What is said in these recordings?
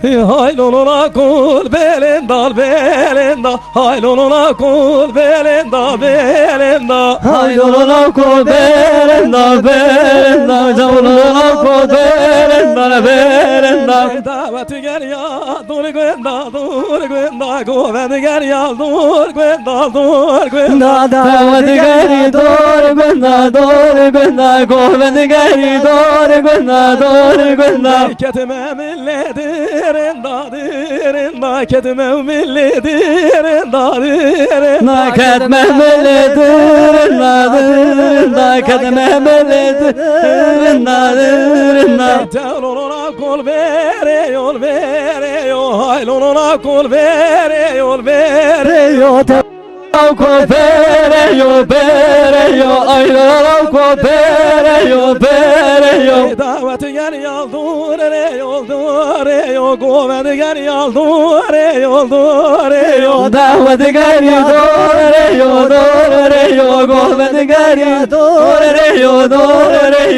Haylonuna kul belenda belenda, haylonuna kul belenda belenda, haylonuna kul belenda belenda, javluna kul belenda belenda. Daveti gel ya dur gwenda govend gel ya dur gwenda. Daveti gel dur gwenda govend gel dur gwenda. Ketime milledir rinda ketime milledir na ketme milledir rinda ketme milledir rinda. Tevlonuna kol vere yol haylonuna kol vere yol Kol bere yo ayrılalım kol bere yo. Daveti gel yaldur yo govedi gel yaldur yo. Daveti gel yaldur yo govedi gel yaldur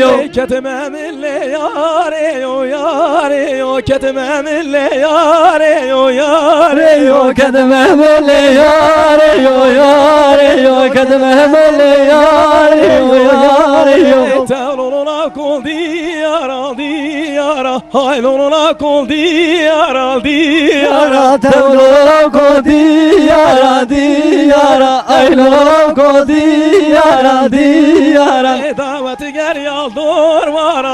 yo. Ketime mille yare yo ketime mille yare yo Kedime mille yare yo kedime mille yare yo. Tevlonuna kol diyara haylonuna kol diyara Tevlonuna kol diyara aylonuna kol diyara Daveti gel yaldur var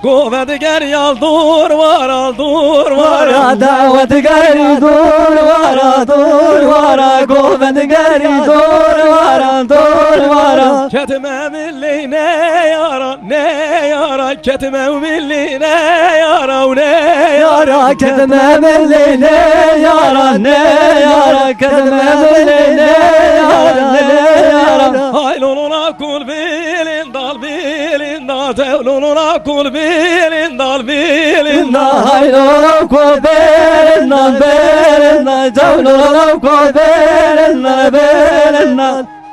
govedi gel yaldur var Daveti gel dur var govedi gel dur var. Ketime milli ne yara ketime milli ne yara Kedime milli ne yara kedime milli ne yara. Haylonuna kul bilinda tevlonuna kul bilinda Haylonuna kul bilinda javlonuna kul